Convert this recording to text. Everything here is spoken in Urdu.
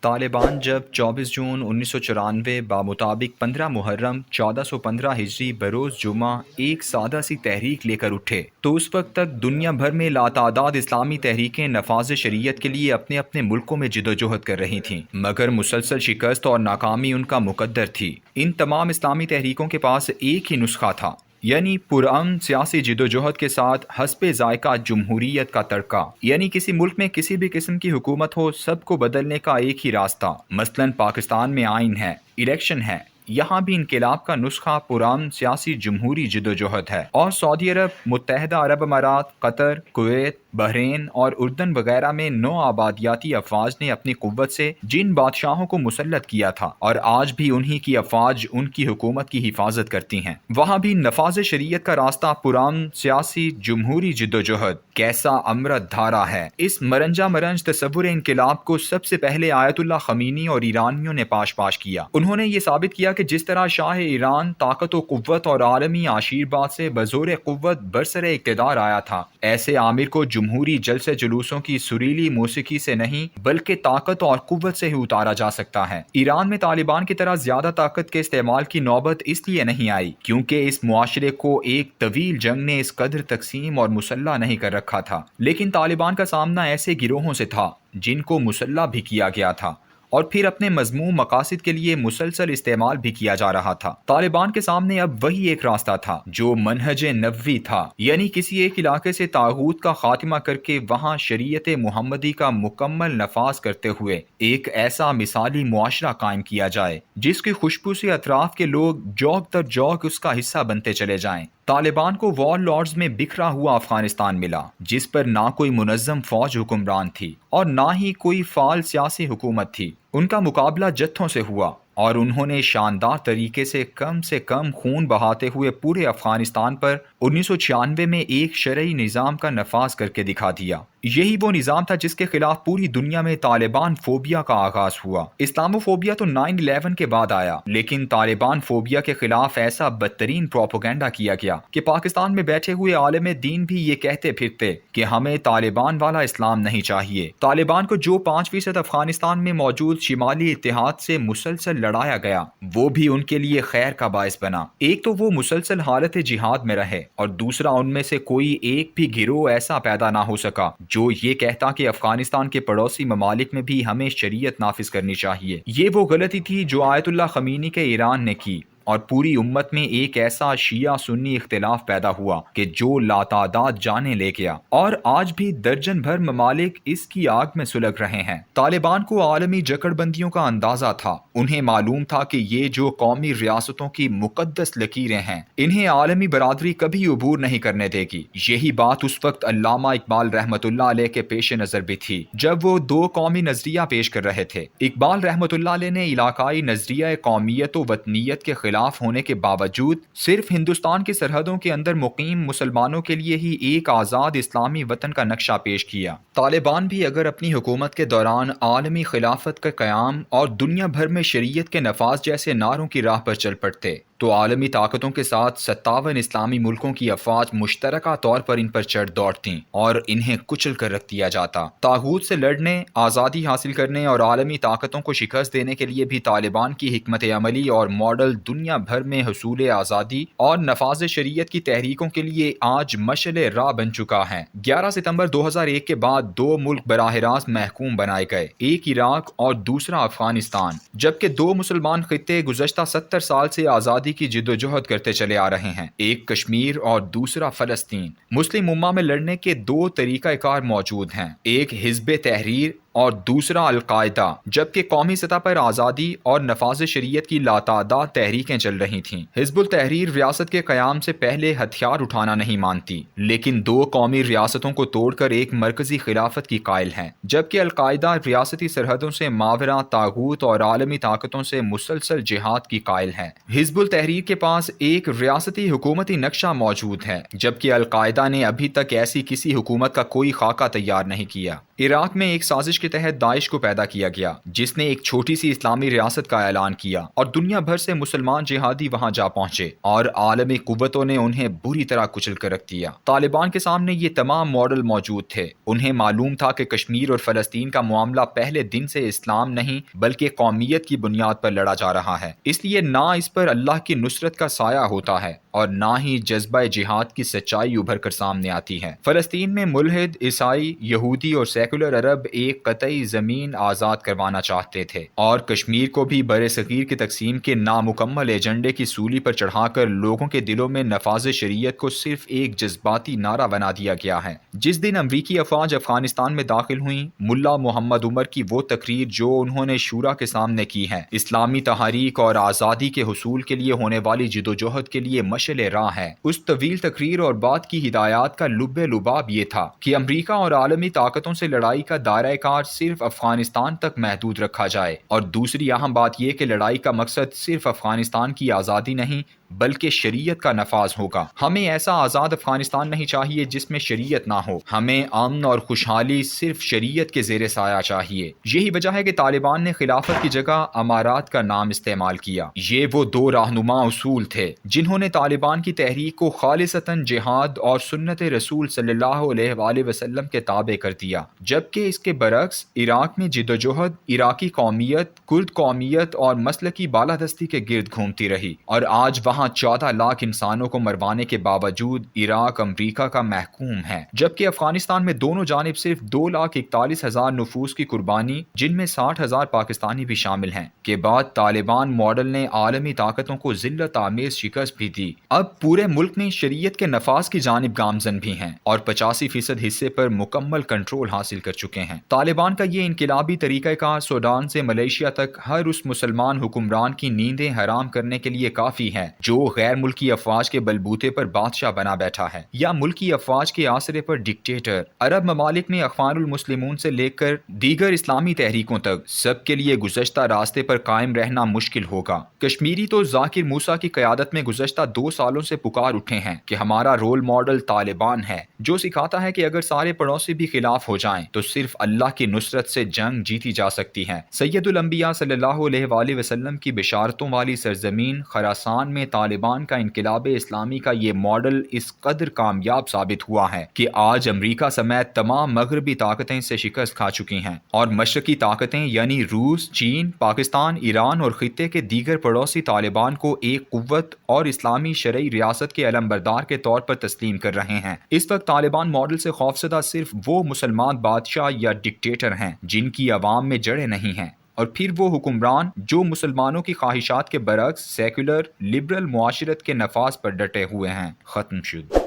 طالبان جب 24 جون 1994 بمطابق 15 محرم 1415 ہجری بروز جمعہ ایک سادہ سی تحریک لے کر اٹھے تو اس وقت تک دنیا بھر میں لاتعداد اسلامی تحریکیں نفاذ شریعت کے لیے اپنے اپنے ملکوں میں جدوجہد کر رہی تھیں، مگر مسلسل شکست اور ناکامی ان کا مقدر تھی۔ ان تمام اسلامی تحریکوں کے پاس ایک ہی نسخہ تھا، یعنی پرامن سیاسی جدوجہد کے ساتھ حسب ذائقہ جمہوریت کا تڑکا، یعنی کسی ملک میں کسی بھی قسم کی حکومت ہو، سب کو بدلنے کا ایک ہی راستہ۔ مثلاً پاکستان میں آئین ہے، الیکشن ہے، یہاں بھی انقلاب کا نسخہ پرامن سیاسی جمہوری جدوجہد ہے۔ اور سعودی عرب، متحدہ عرب امارات، قطر، کویت، بحرین اور اردن وغیرہ میں نو آبادیاتی افواج نے اپنی قوت سے جن بادشاہوں کو مسلط کیا تھا، اور آج بھی انہی کی افواج ان کی حکومت کی حفاظت کرتی ہیں، وہاں بھی نفاذ شریعت کا راستہ پرامن سیاسی جمہوری جدوجہد کیسا امرت دھارا ہے۔ اس مرنجا مرنج تصور انقلاب کو سب سے پہلے آیت اللہ خمینی اور ایرانیوں نے پاش کیا۔ انہوں نے یہ ثابت کیا کہ جس طرح شاہ ایران طاقت و قوت اور عالمی عشیرباد سے بزور قوت برسر اقتدار آیا تھا، ایسے عامر کو جمہوری جلسے جلوسوں کی سریلی موسیقی سے نہیں بلکہ طاقت اور قوت سے ہی اتارا جا سکتا ہے۔ ایران میں طالبان کی طرح زیادہ طاقت کے استعمال کی نوبت اس لیے نہیں آئی کیونکہ اس معاشرے کو ایک طویل جنگ نے اس قدر تقسیم اور مسلح نہیں کر رکھا تھا، لیکن طالبان کا سامنا ایسے گروہوں سے تھا جن کو مسلح بھی کیا گیا تھا اور پھر اپنے مذموم مقاصد کے لیے مسلسل استعمال بھی کیا جا رہا تھا۔ طالبان کے سامنے اب وہی ایک راستہ تھا جو منہج نبوی تھا، یعنی کسی ایک علاقے سے طاغوت کا خاتمہ کر کے وہاں شریعت محمدی کا مکمل نفاذ کرتے ہوئے ایک ایسا مثالی معاشرہ قائم کیا جائے جس کی خوشبو سے اطراف کے لوگ جوک در جوک اس کا حصہ بنتے چلے جائیں۔ طالبان کو وار لارڈز میں بکھرا ہوا افغانستان ملا، جس پر نہ کوئی منظم فوج حکمران تھی اور نہ ہی کوئی فعال سیاسی حکومت تھی۔ ان کا مقابلہ جتھوں سے ہوا اور انہوں نے شاندار طریقے سے کم خون بہاتے ہوئے پورے افغانستان پر 1996 میں ایک شرعی نظام کا نفاذ کر کے دکھا دیا۔ یہی وہ نظام تھا جس کے خلاف پوری دنیا میں طالبان فوبیا کا آغاز ہوا۔ اسلامو فوبیا تو 9/11 کے بعد آیا، لیکن طالبان فوبیا کے خلاف ایسا بدترین پروپیگنڈا کیا گیا کہ پاکستان میں بیٹھے ہوئے عالم دین بھی یہ کہتے پھرتے کہ ہمیں طالبان والا اسلام نہیں چاہیے۔ طالبان کو جو 5% افغانستان میں موجود شمالی اتحاد سے مسلسل لڑایا گیا، وہ بھی ان کے لیے خیر کا باعث بنا۔ ایک تو وہ مسلسل حالت جہاد میں رہے اور دوسرا ان میں سے کوئی ایک بھی گروہ ایسا پیدا نہ ہو سکا جو یہ کہتا کہ افغانستان کے پڑوسی ممالک میں بھی ہمیں شریعت نافذ کرنی چاہیے۔ یہ وہ غلطی تھی جو آیت اللہ خمینی کے ایران نے کی، اور پوری امت میں ایک ایسا شیعہ سنی اختلاف پیدا ہوا کہ جو لاتعداد جانیں لے گیا، اور آج بھی درجن بھر ممالک اس کی آگ میں سلگ رہے ہیں۔ طالبان کو عالمی جکڑ بندیوں کا اندازہ تھا، انہیں معلوم تھا کہ یہ جو قومی ریاستوں کی مقدس لکیریں ہیں، انہیں عالمی برادری کبھی عبور نہیں کرنے دے گی۔ یہی بات اس وقت علامہ اقبال رحمۃ اللہ علیہ کے پیش نظر بھی تھی جب وہ دو قومی نظریہ پیش کر رہے تھے۔ اقبال رحمۃ اللہ علیہ نے علاقائی نظریہ قومیت و وطنیت کے خلاف ہونے کے باوجود صرف ہندوستان کی سرحدوں کے اندر مقیم مسلمانوں کے لیے ہی ایک آزاد اسلامی وطن کا نقشہ پیش کیا۔ طالبان بھی اگر اپنی حکومت کے دوران عالمی خلافت کا قیام اور دنیا بھر میں شریعت کے نفاذ جیسے نعروں کی راہ پر چل پڑتے تو عالمی طاقتوں کے ساتھ 57 اسلامی ملکوں کی افواج مشترکہ طور پر ان پر چڑھ دوڑتیں اور انہیں کچل کر رکھ دیا جاتا۔ طاغوت سے لڑنے، آزادی حاصل کرنے اور عالمی طاقتوں کو شکست دینے کے لیے بھی طالبان کی حکمت عملی اور ماڈل دنیا بھر میں حصول آزادی اور نفاذ شریعت کی تحریکوں کے لیے آج مشعل راہ بن چکا ہے۔ 11 ستمبر 2001 کے بعد دو ملک براہ راست محکوم بنائے گئے، ایک عراق اور دوسرا افغانستان، جبکہ دو مسلمان خطے گزشتہ 70 سال سے آزادی کی جدوجہد کرتے چلے آ رہے ہیں، ایک کشمیر اور دوسرا فلسطین۔ مسلم امہ میں لڑنے کے دو طریقہ کار موجود ہیں، ایک حزب تحریر اور دوسرا القاعدہ، جبکہ قومی سطح پر آزادی اور نفاذ شریعت کی لاتعداد تحریکیں چل رہی تھیں۔ حزب التحریر ریاست کے قیام سے پہلے ہتھیار اٹھانا نہیں مانتی، لیکن دو قومی ریاستوں کو توڑ کر ایک مرکزی خلافت کی قائل ہے، جبکہ القاعدہ ریاستی سرحدوں سے ماورا طاغوت اور عالمی طاقتوں سے مسلسل جہاد کی قائل ہے۔ حزب التحریر کے پاس ایک ریاستی حکومتی نقشہ موجود ہے، جبکہ القاعدہ نے ابھی تک ایسی کسی حکومت کا کوئی خاکہ تیار نہیں کیا۔ عراق میں ایک سازش کے تحت داعش کو پیدا کیا گیا، جس نے ایک چھوٹی سی اسلامی ریاست کا اعلان کیا اور دنیا بھر سے مسلمان جہادی وہاں جا پہنچے اور عالمی قوتوں نے انہیں بری طرح کچل کر رکھ دیا۔ طالبان کے سامنے یہ تمام ماڈل موجود تھے۔ انہیں معلوم تھا کہ کشمیر اور فلسطین کا معاملہ پہلے دن سے اسلام نہیں بلکہ قومیت کی بنیاد پر لڑا جا رہا ہے، اس لیے نہ اس پر اللہ کی نصرت کا سایہ ہوتا ہے اور نہ ہی جذبہ جہاد کی سچائی ابھر کر سامنے آتی ہے۔ فلسطین میں ملحد، عیسائی، یہودی اور سیکولر عرب ایک قطعی زمین آزاد کروانا چاہتے تھے اور کشمیر کو بھی بر صغیر کی تقسیم کے نامکمل ایجنڈے کی سولی پر چڑھا کر لوگوں کے دلوں میں نفاذ شریعت کو صرف ایک جذباتی نعرہ بنا دیا گیا ہے۔ جس دن امریکی افواج افغانستان میں داخل ہوئیں، ملا محمد عمر کی وہ تقریر جو انہوں نے شورا کے سامنے کی ہے، اسلامی تحریک اور آزادی کے حصول کے لیے ہونے والی جدوجہد کے لیے مشعل راہ ہے۔ اس طویل تقریر اور بات کی ہدایات کا لب لباب یہ تھا کہ امریکہ اور عالمی طاقتوں سے لڑائی کا دائرہ کار صرف افغانستان تک محدود رکھا جائے، اور دوسری اہم بات یہ کہ لڑائی کا مقصد صرف افغانستان کی آزادی نہیں بلکہ شریعت کا نفاذ ہوگا۔ ہمیں ایسا آزاد افغانستان نہیں چاہیے جس میں شریعت نہ ہو، ہمیں امن اور خوشحالی صرف شریعت کے زیر سایہ چاہیے۔ یہی وجہ ہے کہ طالبان نے خلافت کی جگہ امارات کا نام استعمال کیا۔ یہ وہ دو رہنما اصول تھے جنہوں نے طالبان کی تحریک کو خالصتاً جہاد اور سنت رسول صلی اللہ علیہ وآلہ وسلم کے تابع کر دیا، جبکہ اس کے برعکس عراق میں جدوجہد عراقی قومیت، کرد قومیت اور مسلکی بالادستی کے گرد گھومتی رہی، اور آج وہاں 14 لاکھ انسانوں کو مروانے کے باوجود عراق امریکہ کا محکوم ہے، جبکہ افغانستان میں دونوں جانب صرف 2,41,000 نفوس کی قربانی، جن میں 60,000 پاکستانی بھی شامل ہیں، کے بعد طالبان ماڈل نے عالمی طاقتوں کو ذلت آمیز شکست بھی دی۔ اب پورے ملک میں شریعت کے نفاذ کی جانب گامزن بھی ہیں اور 85% حصے پر مکمل کنٹرول حاصل کر چکے ہیں۔ طالبان کا یہ انقلابی طریقہ کار سوڈان سے ملیشیا تک ہر اس مسلمان حکمران کی نیندیں حرام کرنے کے لیے کافی ہے جو غیر ملکی افواج کے بلبوتے پر بادشاہ بنا بیٹھا ہے یا ملکی افواج کے آسرے پر ڈکٹیٹر۔ عرب ممالک میں اخوان المسلمون سے لے کر دیگر اسلامی تحریکوں تک سب کے لیے گزشتہ راستے پر قائم رہنا مشکل ہوگا۔ کشمیری تو ذاکر موسیٰ کی قیادت میں گزشتہ 2 سالوں سے پکار اٹھے ہیں کہ ہمارا رول ماڈل طالبان ہے، جو سکھاتا ہے کہ اگر سارے پڑوسی بھی خلاف ہو جائیں تو صرف اللہ کی نصرت سے جنگ جیتی جا سکتی ہے۔ سید الانبیاء صلی اللہ علیہ وآلہ وسلم کی بشارتوں والی سرزمین خراسان میں طالبان کا انقلاب اسلامی کا یہ ماڈل اس قدر کامیاب ثابت ہوا ہے کہ آج امریکہ سمیت تمام مغربی طاقتیں سے شکست کھا چکی ہیں، اور مشرقی طاقتیں یعنی روس، چین، پاکستان، ایران اور خطے کے دیگر پڑوسی طالبان کو ایک قوت اور اسلامی شرعی ریاست کے علمبردار کے طور پر تسلیم کر رہے ہیں۔ اس وقت طالبان ماڈل سے خوفزدہ صرف وہ مسلمان بادشاہ یا ڈکٹیٹر ہیں جن کی عوام میں جڑیں نہیں ہیں، اور پھر وہ حکمران جو مسلمانوں کی خواہشات کے برعکس سیکولر لبرل معاشرت کے نفاذ پر ڈٹے ہوئے ہیں۔ ختم شد۔